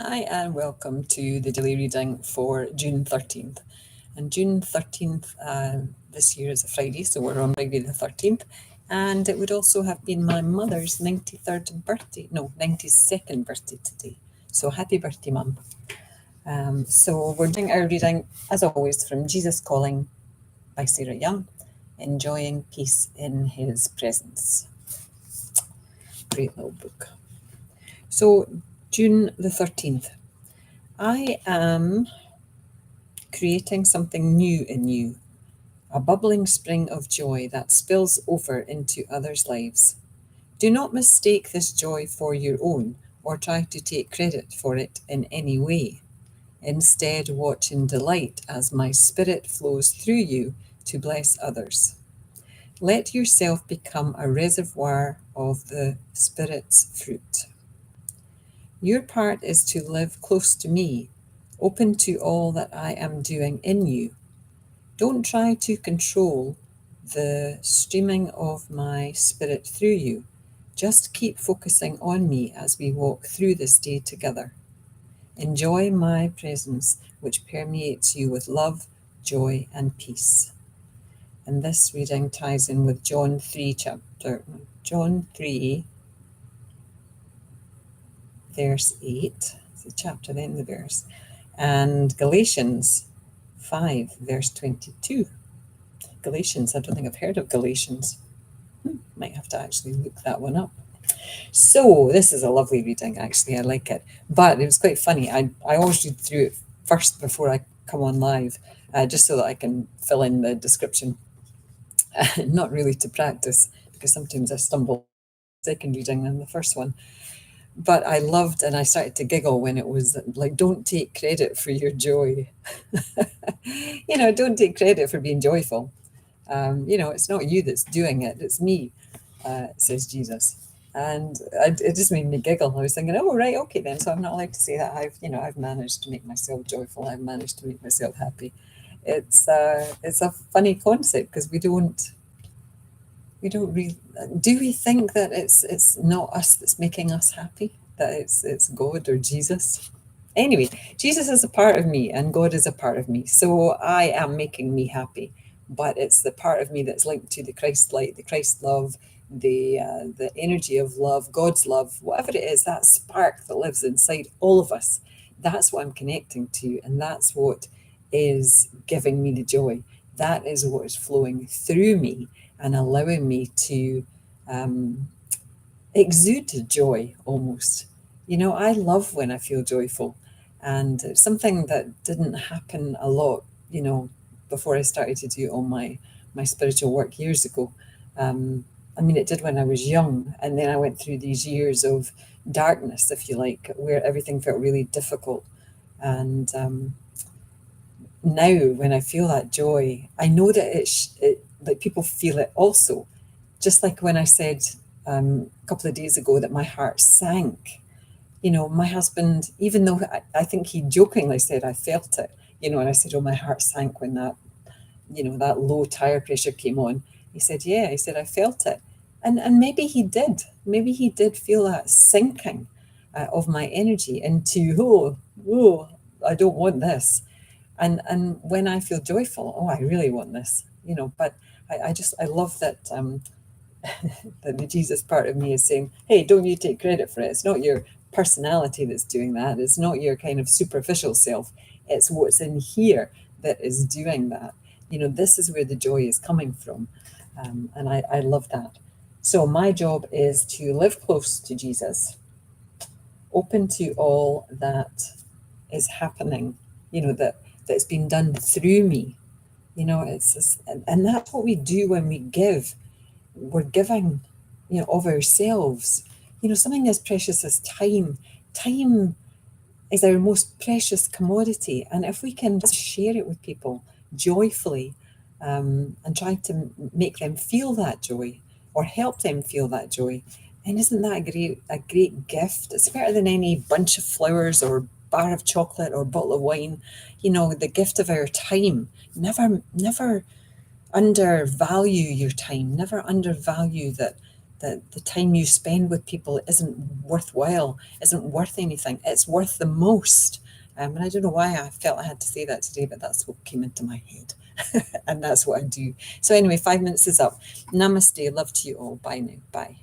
Hi and welcome to the daily reading for June 13th. And June 13th this year is a Friday, so we're on Friday the 13th. And it would also have been my mother's 93rd birthday, no, 92nd birthday today. So happy birthday, Mum. So we're doing our reading, as always, from Jesus Calling by Sarah Young, Enjoying Peace in His Presence. Great little book. So, June the 13th. I am creating something new in you, a bubbling spring of joy that spills over into others' lives. Do not mistake this joy for your own or try to take credit for it in any way. Instead, watch in delight as my spirit flows through you to bless others. Let yourself become a reservoir of the Spirit's fruit. Your part is to live close to me, open to all that I am doing in you. Don't try to control the streaming of my spirit through you. Just keep focusing on me as we walk through this day together. Enjoy my presence, which permeates you with love, joy, and peace. And this reading ties in with John 3, verse 8. It's the chapter, then the verse. And Galatians 5, verse 22. Galatians, I don't think I've heard of Galatians. Might have to actually look that one up. So this is a lovely reading, actually. I like it. But it was quite funny. I always read through it first before I come on live, just so that I can fill in the description. Not really to practice, because sometimes I stumble second reading than the first one. But I loved, and I started to giggle when it was like, don't take credit for your joy. Don't take credit for being joyful. It's not you that's doing it, it's me, says Jesus. And it just made me giggle. I was thinking, oh, right, okay then. So I'm not allowed to say that I've managed to make myself joyful. I've managed to make myself happy. It's a funny concept because we don't really, do we think that it's not us that's making us happy, that it's God or Jesus? Anyway, Jesus is a part of me and God is a part of me. So I am making me happy, but it's the part of me that's linked to the Christ light, the Christ love, the energy of love, God's love, whatever it is, that spark that lives inside all of us. That's what I'm connecting to, and that's what is giving me the joy. That is what is flowing through me and allowing me to exude joy almost. I love when I feel joyful. And it's something that didn't happen a lot, before I started to do all my spiritual work years ago. It did when I was young. And then I went through these years of darkness, if you like, where everything felt really difficult. And now when I feel that joy, I know that that people feel it also. Just like when I said a couple of days ago that my heart sank. My husband, even though I think he jokingly said I felt it, and I said, oh, my heart sank when that low tire pressure came on. He said, yeah, he said, I felt it. And maybe he did. Maybe he did feel that sinking of my energy into, oh, I don't want this. And when I feel joyful, oh, I really want this, but I love that that the Jesus part of me is saying, hey, don't you take credit for it. It's not your personality that's doing that. It's not your kind of superficial self. It's what's in here that is doing that. This is where the joy is coming from. And I love that. So my job is to live close to Jesus, open to all that is happening, that's been done through me. And that's what we do when we give. We're giving, of ourselves. Something as precious as time. Time is our most precious commodity. And if we can just share it with people joyfully, and try to make them feel that joy or help them feel that joy, and isn't that a great gift? It's better than any bunch of flowers or bar of chocolate or bottle of wine. The gift of our time. Never undervalue your time. Never undervalue that that the time you spend with people isn't worthwhile, isn't worth anything. It's worth the most. And I don't know why I felt I had to say that today, but that's what came into my head. And that's what I do. So anyway, 5 minutes is up. Namaste. Love to you all. Bye now. Bye.